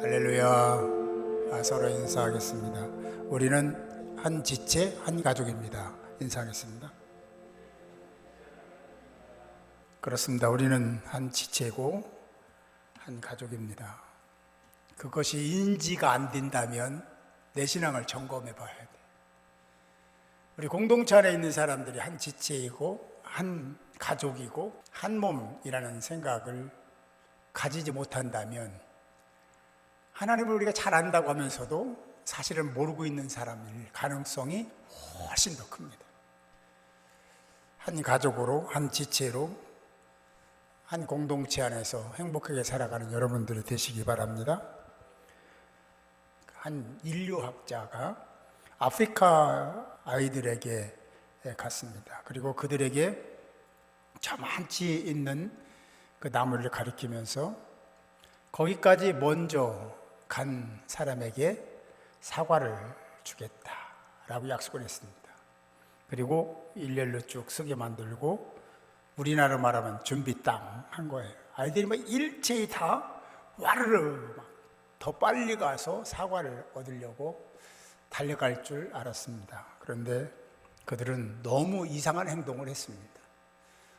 할렐루야. 서로 인사하겠습니다. 우리는 한 지체, 한 가족입니다. 인사하겠습니다. 그렇습니다. 우리는 한 지체고 한 가족입니다. 그것이 인지가 안 된다면 내 신앙을 점검해 봐야 돼. 우리 공동체 안에 있는 사람들이 한 지체이고 한 가족이고 한 몸이라는 생각을 가지지 못한다면 하나님을 우리가 잘 안다고 하면서도 사실은 모르고 있는 사람일 가능성이 훨씬 더 큽니다. 한 가족으로, 한 지체로, 한 공동체 안에서 행복하게 살아가는 여러분들이 되시기 바랍니다. 한 인류학자가 아프리카 아이들에게 갔습니다. 그리고 그들에게 저만치 있는 그 나무를 가리키면서 거기까지 먼저 간 사람에게 사과를 주겠다라고 약속을 했습니다. 그리고 일렬로 쭉 서게 만들고 우리나라로 말하면 준비 땅 한 거예요. 아이들이 막 일제히 다 와르르 더 빨리 가서 사과를 얻으려고 달려갈 줄 알았습니다. 그런데 그들은 너무 이상한 행동을 했습니다.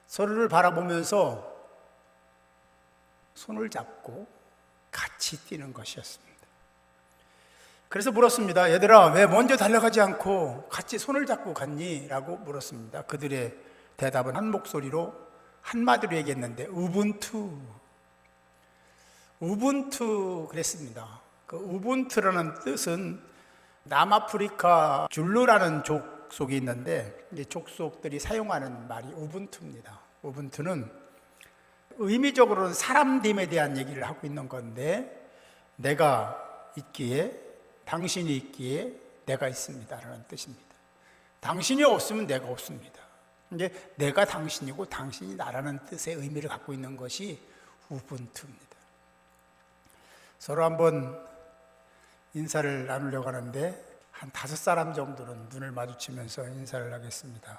서로를 바라보면서 손을 잡고 같이 뛰는 것이었습니다. 그래서 물었습니다. 얘들아, 왜 먼저 달려가지 않고 같이 손을 잡고 갔니? 라고 물었습니다. 그들의 대답은 한 목소리로 한마디로 얘기했는데 우분투 그랬습니다. 그 우분투라는 뜻은 남아프리카 줄루라는 족속이 있는데 이 족속들이 사용하는 말이 우분투입니다. 우분투는 의미적으로는 사람됨에 대한 얘기를 하고 있는 건데 내가 있기에 당신이 있기에 내가 있습니다 라는 뜻입니다. 당신이 없으면 내가 없습니다. 이제 내가 당신이고 당신이 나라는 뜻의 의미를 갖고 있는 것이 우분투입니다. 서로 한번 인사를 나누려고 하는데 한 5사람 정도는 눈을 마주치면서 인사를 하겠습니다.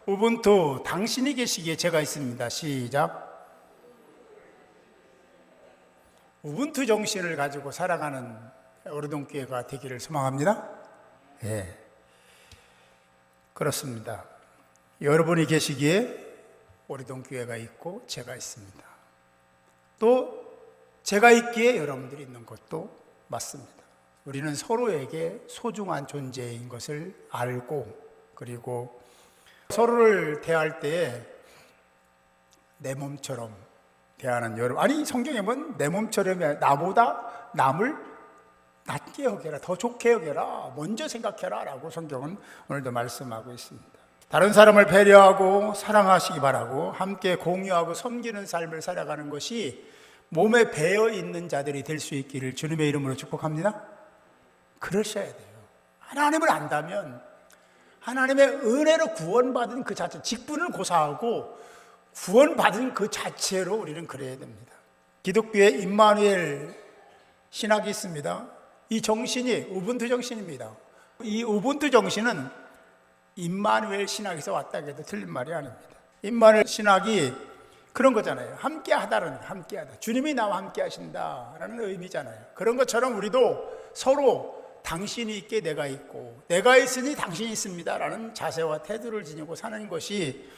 우분투, 당신이 계시기에 제가 있습니다. 시작. 우분투 정신을 가지고 살아가는 오르동교회가 되기를 소망합니다. 예, 그렇습니다. 여러분이 계시기에 오르동교회가 있고 제가 있습니다. 또 제가 있기에 여러분들이 있는 것도 맞습니다. 우리는 서로에게 소중한 존재인 것을 알고 그리고 서로를 대할 때 내 몸처럼 대하는 여러분, 아니 성경에 보면 내 몸처럼 나보다 남을 낮게 여겨라, 더 좋게 여겨라, 먼저 생각해라 라고 성경은 오늘도 말씀하고 있습니다. 다른 사람을 배려하고 사랑하시기 바라고 함께 공유하고 섬기는 삶을 살아가는 것이 몸에 배어 있는 자들이 될 수 있기를 주님의 이름으로 축복합니다. 그러셔야 돼요. 하나님을 안다면 하나님의 은혜로 구원받은 그 자체, 직분을 고사하고 구원받은 그 자체로 우리는 그래야 됩니다. 기독교에 임마누엘 신학이 있습니다. 이 정신이 우분투 정신입니다. 이 우분투 정신은 임마누엘 신학에서 왔다 해도 틀린 말이 아닙니다. 임마누엘 신학이 그런 거잖아요. 함께 하다는 함께 하다. 주님이 나와 함께 하신다라는 의미잖아요. 그런 것처럼 우리도 서로 당신이 있게 내가 있고 내가 있으니 당신이 있습니다라는 자세와 태도를 지니고 사는 것이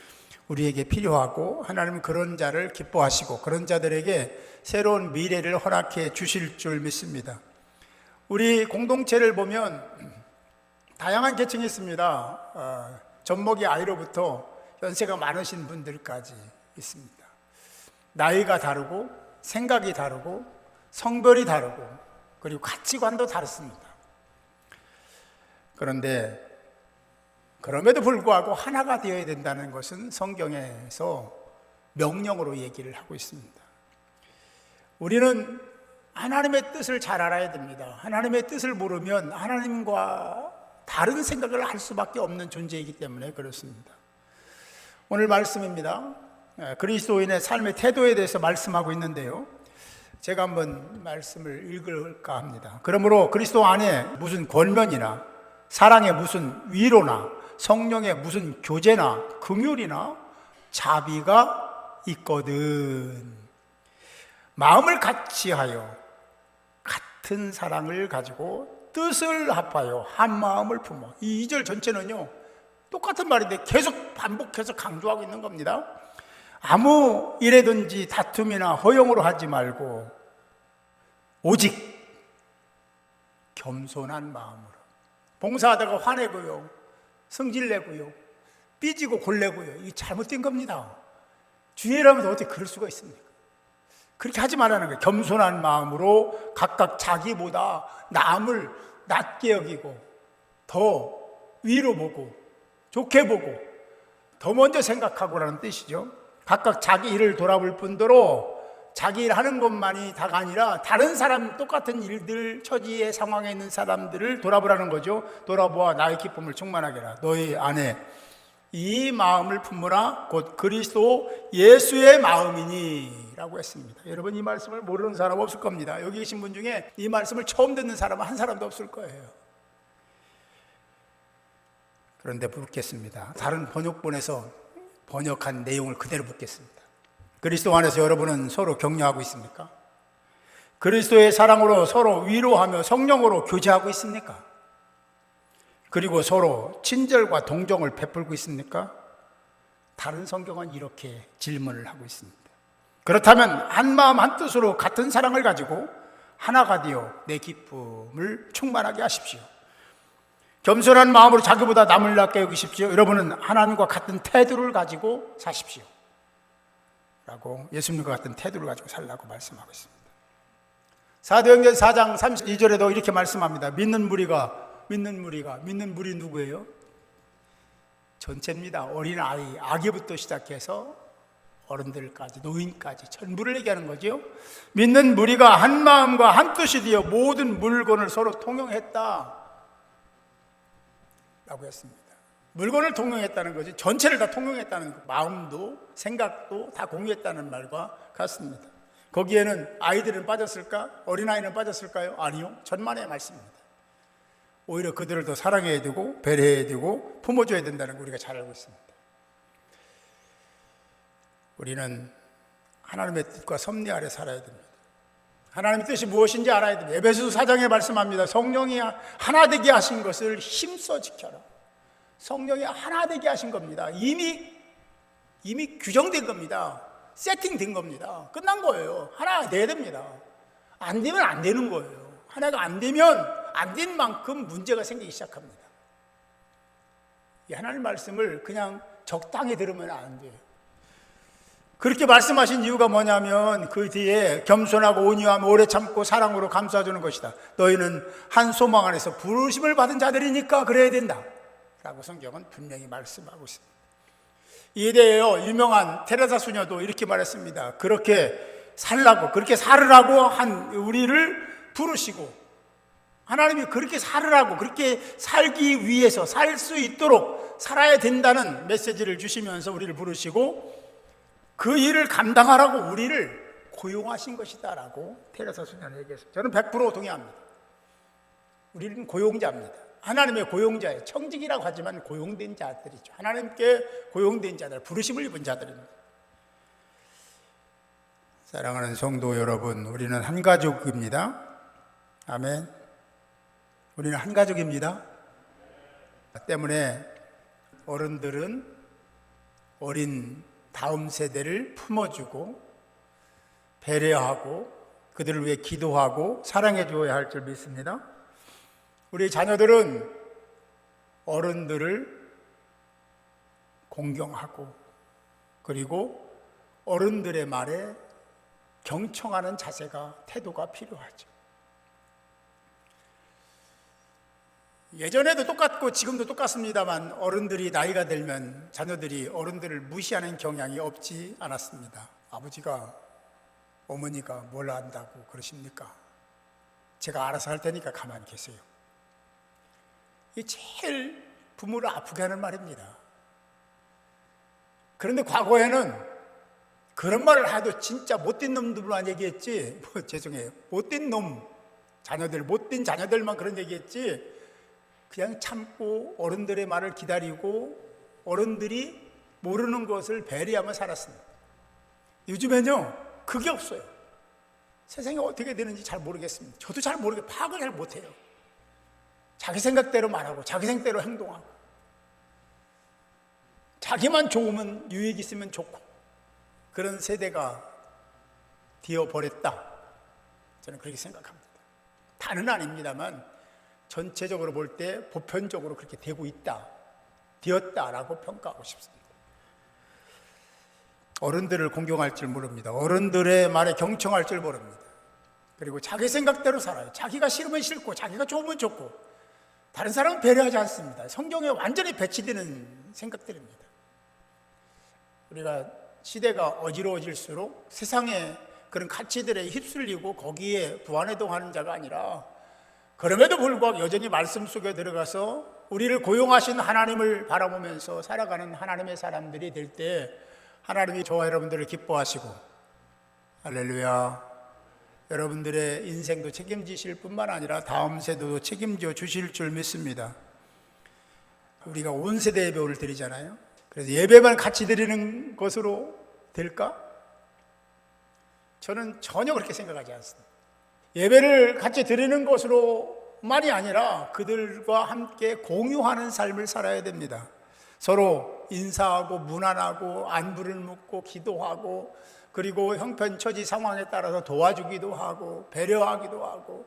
우리에게 필요하고 하나님은 그런 자를 기뻐하시고 그런 자들에게 새로운 미래를 허락해 주실 줄 믿습니다. 우리 공동체를 보면 다양한 계층이 있습니다. 젖먹이 아이로부터 연세가 많으신 분들까지 있습니다. 나이가 다르고 생각이 다르고 성별이 다르고 그리고 가치관도 다릅니다. 그런데 그럼에도 불구하고 하나가 되어야 된다는 것은 성경에서 명령으로 얘기를 하고 있습니다. 우리는 하나님의 뜻을 잘 알아야 됩니다. 하나님의 뜻을 모르면 하나님과 다른 생각을 할 수밖에 없는 존재이기 때문에 그렇습니다. 오늘 말씀입니다. 그리스도인의 삶의 태도에 대해서 말씀하고 있는데요. 제가 한번 말씀을 읽을까 합니다. 그러므로 그리스도 안에 무슨 권면이나 사랑의 무슨 위로나 성령의 무슨 교제나 긍휼이나 자비가 있거든 마음을 같이하여 같은 사랑을 가지고 뜻을 합하여 한 마음을 품어. 이 2절 전체는요 똑같은 말인데 계속 반복해서 강조하고 있는 겁니다. 아무 일에든지 다툼이나 허용으로 하지 말고 오직 겸손한 마음으로. 봉사하다가 화내고요, 성질내고요, 삐지고 골내고요, 이게 잘못된 겁니다. 주의라면 어떻게 그럴 수가 있습니까? 그렇게 하지 말라는 거예요. 겸손한 마음으로 각각 자기보다 남을 낮게 여기고 더 위로 보고 좋게 보고 더 먼저 생각하고라는 뜻이죠. 각각 자기 일을 돌아볼 뿐더러 자기 일 하는 것만이 다가 아니라 다른 사람 똑같은 일들 처지의 상황에 있는 사람들을 돌아보라는 거죠. 돌아보아 나의 기쁨을 충만하게 하라. 너희 안에 이 마음을 품으라. 곧 그리스도 예수의 마음이니 라고 했습니다. 여러분, 이 말씀을 모르는 사람 없을 겁니다. 여기 계신 분 중에 이 말씀을 처음 듣는 사람은 한 사람도 없을 거예요. 그런데 묻겠습니다. 다른 번역본에서 번역한 내용을 그대로 묻겠습니다. 그리스도 안에서 여러분은 서로 격려하고 있습니까? 그리스도의 사랑으로 서로 위로하며 성령으로 교제하고 있습니까? 그리고 서로 친절과 동정을 베풀고 있습니까? 다른 성경은 이렇게 질문을 하고 있습니다. 그렇다면 한 마음 한 뜻으로 같은 사랑을 가지고 하나가 되어 내 기쁨을 충만하게 하십시오. 겸손한 마음으로 자기보다 남을 낮게 여기십시오. 여러분은 하나님과 같은 태도를 가지고 사십시오 라고, 예수님과 같은 태도를 가지고 살라고 말씀하고 있습니다. 사도행전 4장 32절에도 이렇게 말씀합니다. 믿는 무리 누구예요? 전체입니다. 어린아이, 아기부터 시작해서 어른들까지, 노인까지 전부를 얘기하는 거죠. 믿는 무리가 한 마음과 한 뜻이 되어 모든 물건을 서로 통용했다 라고 했습니다. 물건을 통용했다는 거지 전체를 다 통용했다는 거, 마음도 생각도 다 공유했다는 말과 같습니다. 거기에는 아이들은 빠졌을까? 어린아이는 빠졌을까요? 아니요, 천만의 말씀입니다. 오히려 그들을 더 사랑해야 되고 배려해야 되고 품어줘야 된다는 거 우리가 잘 알고 있습니다. 우리는 하나님의 뜻과 섭리 아래 살아야 됩니다. 하나님의 뜻이 무엇인지 알아야 됩니다. 에베소서 4장에 말씀합니다. 성령이 하나 되게 하신 것을 힘써 지켜라. 성령이 하나 되게 하신 겁니다. 이미 규정된 겁니다. 세팅된 겁니다. 끝난 거예요. 하나 돼야 됩니다. 안 되면 안 되는 거예요. 하나가 안 되면 안 된 만큼 문제가 생기기 시작합니다. 이 하나님 말씀을 그냥 적당히 들으면 안 돼요. 그렇게 말씀하신 이유가 뭐냐면 그 뒤에 겸손하고 온유하며 오래 참고 사랑으로 감싸주는 것이다. 너희는 한 소망 안에서 부르심을 받은 자들이니까 그래야 된다 라고 성경은 분명히 말씀하고 있습니다. 이에 대해 유명한 테레사 수녀도 이렇게 말했습니다. 그렇게 살으라고 한 우리를 부르시고 하나님이 그렇게 살으라고, 그렇게 살기 위해서 살 수 있도록 살아야 된다는 메시지를 주시면서 우리를 부르시고 그 일을 감당하라고 우리를 고용하신 것이다 라고 테레사 수녀는 얘기했습니다. 저는 100% 동의합니다. 우리는 고용자입니다. 하나님의 고용자예요. 청직이라고 하지만 고용된 자들이죠. 하나님께 고용된 자들, 부르심을 입은 자들입니다. 사랑하는 성도 여러분, 우리는 한 가족입니다. 아멘. 우리는 한 가족입니다. 때문에 어른들은 어린 다음 세대를 품어주고 배려하고 그들을 위해 기도하고 사랑해 줘야 할 줄 믿습니다. 우리 자녀들은 어른들을 공경하고 그리고 어른들의 말에 경청하는 자세가, 태도가 필요하죠. 예전에도 똑같고 지금도 똑같습니다만 어른들이 나이가 들면 자녀들이 어른들을 무시하는 경향이 없지 않았습니다. 아버지가, 어머니가 뭘 안다고 그러십니까? 제가 알아서 할 테니까 가만히 계세요. 이게 제일 부모를 아프게 하는 말입니다. 그런데 과거에는 그런 말을 해도 진짜 못된 놈들만 얘기했지, 죄송해요, 못된 놈, 못된 자녀들만 그런 얘기했지, 그냥 참고 어른들의 말을 기다리고 어른들이 모르는 것을 배려하며 살았습니다. 요즘엔요 그게 없어요. 세상이 어떻게 되는지 잘 모르겠습니다. 저도 잘 모르게 파악을 잘 못해요. 자기 생각대로 말하고 자기 생각대로 행동하고 자기만 좋으면 유익 있으면 좋고 그런 세대가 되어버렸다. 저는 그렇게 생각합니다. 다는 아닙니다만 전체적으로 볼 때 보편적으로 그렇게 되고 있다, 되었다라고 평가하고 싶습니다. 어른들을 공경할 줄 모릅니다. 어른들의 말에 경청할 줄 모릅니다. 그리고 자기 생각대로 살아요. 자기가 싫으면 싫고 자기가 좋으면 좋고 다른 사람은 배려하지 않습니다. 성경에 완전히 배치되는 생각들입니다. 우리가 시대가 어지러워질수록 세상의 그런 가치들에 휩쓸리고 거기에 부안해동하는 자가 아니라 그럼에도 불구하고 여전히 말씀 속에 들어가서 우리를 고용하신 하나님을 바라보면서 살아가는 하나님의 사람들이 될 때 하나님이 저와 여러분들을 기뻐하시고 할렐루야, 여러분들의 인생도 책임지실 뿐만 아니라 다음 세대도 책임져 주실 줄 믿습니다. 우리가 온 세대 예배를 드리잖아요. 그래서 예배만 같이 드리는 것으로 될까? 저는 전혀 그렇게 생각하지 않습니다. 예배를 같이 드리는 것으로만이 아니라 그들과 함께 공유하는 삶을 살아야 됩니다. 서로 인사하고 문안하고 안부를 묻고 기도하고 그리고 형편처지 상황에 따라서 도와주기도 하고 배려하기도 하고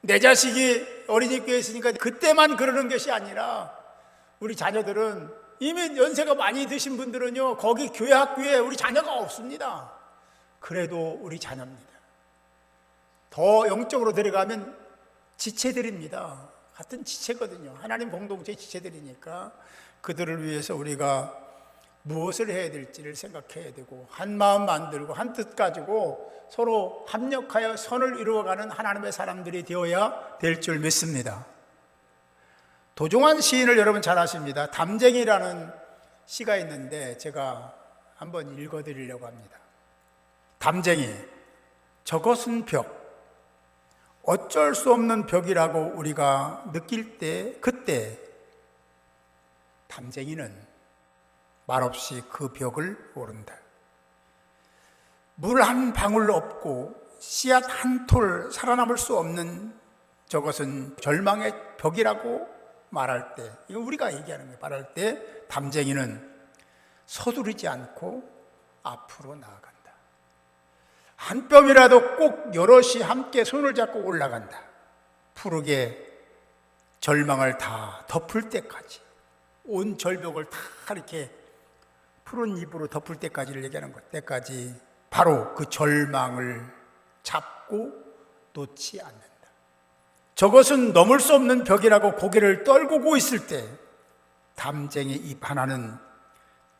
내 자식이 어린이교회에 있으니까 그때만 그러는 것이 아니라 우리 자녀들은 이미 연세가 많이 드신 분들은요 거기 교회 학교에 우리 자녀가 없습니다. 그래도 우리 자녀입니다. 더 영적으로 들어가면 지체들입니다. 같은 지체거든요. 하나님 공동체 지체들이니까 그들을 위해서 우리가 무엇을 해야 될지를 생각해야 되고 한 마음 만들고 한 뜻 가지고 서로 합력하여 선을 이루어가는 하나님의 사람들이 되어야 될 줄 믿습니다. 도종환 시인을 여러분 잘 아십니다. 담쟁이라는 시가 있는데 제가 한번 읽어드리려고 합니다. 담쟁이, 저것은 벽, 어쩔 수 없는 벽이라고 우리가 느낄 때 그때 담쟁이는 말없이 그 벽을 오른다. 물 한 방울 없고 씨앗 한 톨 살아남을 수 없는 저것은 절망의 벽이라고 말할 때, 이거 우리가 얘기하는 거예요. 말할 때 담쟁이는 서두르지 않고 앞으로 나아간다. 한 뼘이라도 꼭 여럿이 함께 손을 잡고 올라간다. 푸르게 절망을 다 덮을 때까지, 온 절벽을 다 이렇게 푸른 잎으로 덮을 때까지를 얘기하는 것, 때까지 바로 그 절망을 잡고 놓지 않는다. 저것은 넘을 수 없는 벽이라고 고개를 떨구고 있을 때 담쟁이 잎 하나는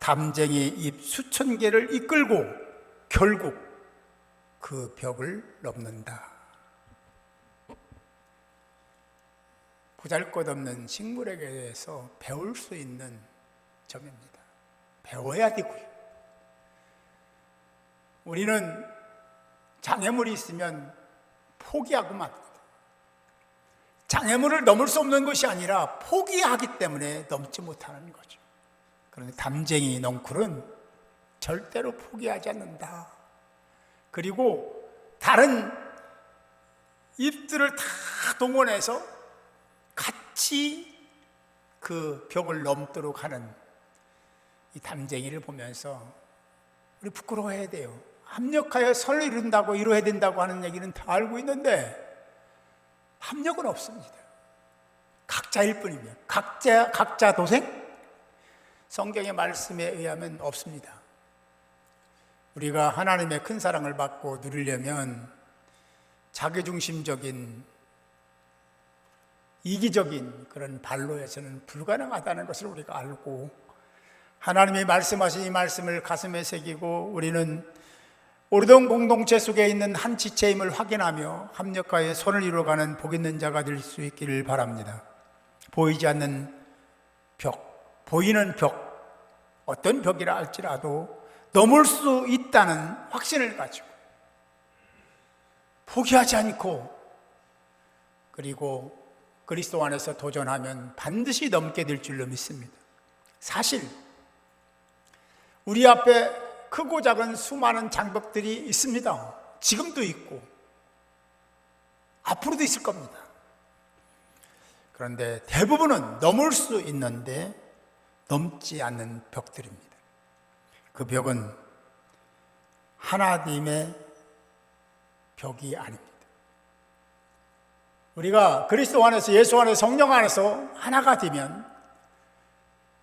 담쟁이 잎 수천 개를 이끌고 결국 그 벽을 넘는다. 보잘것없는 식물에게 대해서 배울 수 있는 점입니다. 배워야 되고요. 우리는 장애물이 있으면 포기하고 맙니다. 장애물을 넘을 수 없는 것이 아니라 포기하기 때문에 넘지 못하는 거죠. 그런데 담쟁이 넝쿨은 절대로 포기하지 않는다. 그리고 다른 잎들을 다 동원해서 같이 그 벽을 넘도록 하는 이 담쟁이를 보면서 우리 부끄러워해야 돼요. 합력하여 선을 이룬다고 이루어야 된다고 하는 얘기는 다 알고 있는데 합력은 없습니다. 각자일 뿐이며 각자 도생? 성경의 말씀에 의하면 없습니다. 우리가 하나님의 큰 사랑을 받고 누리려면 자기중심적인 이기적인 그런 발로에서는 불가능하다는 것을 우리가 알고 하나님이 말씀하신 이 말씀을 가슴에 새기고 우리는 오르동 공동체 속에 있는 한 지체임을 확인하며 합력하여 선을 이루어가는 복 있는 자가 될 수 있기를 바랍니다. 보이지 않는 벽, 보이는 벽, 어떤 벽이라 할지라도 넘을 수 있다는 확신을 가지고 포기하지 않고 그리고 그리스도 안에서 도전하면 반드시 넘게 될 줄로 믿습니다. 사실 우리 앞에 크고 작은 수많은 장벽들이 있습니다. 지금도 있고 앞으로도 있을 겁니다. 그런데 대부분은 넘을 수 있는데 넘지 않는 벽들입니다. 그 벽은 하나님의 벽이 아닙니다. 우리가 그리스도 안에서, 예수 안에서, 성령 안에서 하나가 되면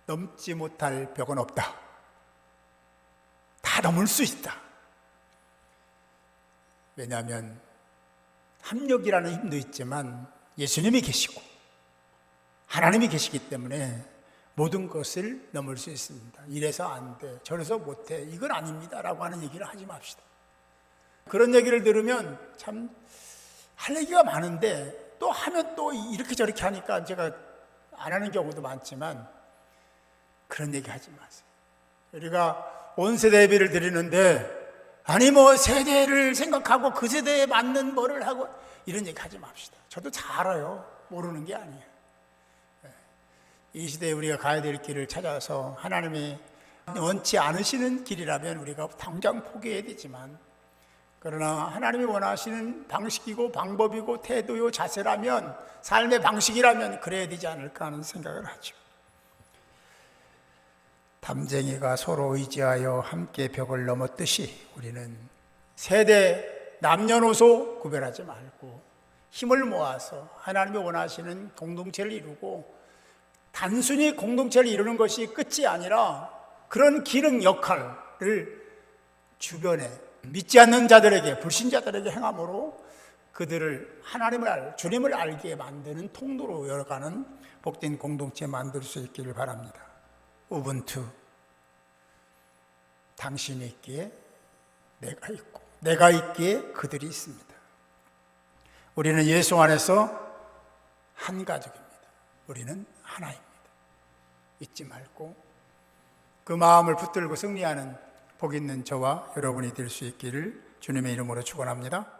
넘지 못할 벽은 없다. 다 넘을 수 있다. 왜냐하면 합력이라는 힘도 있지만 예수님이 계시고 하나님이 계시기 때문에 모든 것을 넘을 수 있습니다. 이래서 안 돼, 저래서 못해, 이건 아닙니다 라고 하는 얘기를 하지 맙시다. 그런 얘기를 들으면 참 할 얘기가 많은데 또 하면 또 이렇게 저렇게 하니까 제가 안 하는 경우도 많지만 그런 얘기 하지 마세요. 우리가 온 세대 예배를 드리는데 아니 뭐 세대를 생각하고 그 세대에 맞는 뭐를 하고 이런 얘기 하지 맙시다. 저도 잘 알아요. 모르는 게 아니에요. 이 시대에 우리가 가야 될 길을 찾아서 하나님이 원치 않으시는 길이라면 우리가 당장 포기해야 되지만, 그러나 하나님이 원하시는 방식이고 방법이고 태도요 자세라면, 삶의 방식이라면 그래야 되지 않을까 하는 생각을 하죠. 담쟁이가 서로 의지하여 함께 벽을 넘었듯이 우리는 세대, 남녀노소 구별하지 말고 힘을 모아서 하나님이 원하시는 공동체를 이루고, 단순히 공동체를 이루는 것이 끝이 아니라 그런 기능 역할을 주변에 믿지 않는 자들에게, 불신자들에게 행함으로 그들을 주님을 알게 만드는 통로로 열어가는 복된 공동체 만들 수 있기를 바랍니다. 우분투, 당신이 있기에 내가 있고 내가 있기에 그들이 있습니다. 우리는 예수 안에서 한 가족입니다. 우리는 하나입니다. 잊지 말고 그 마음을 붙들고 승리하는 복 있는 저와 여러분이 될 수 있기를 주님의 이름으로 축원합니다.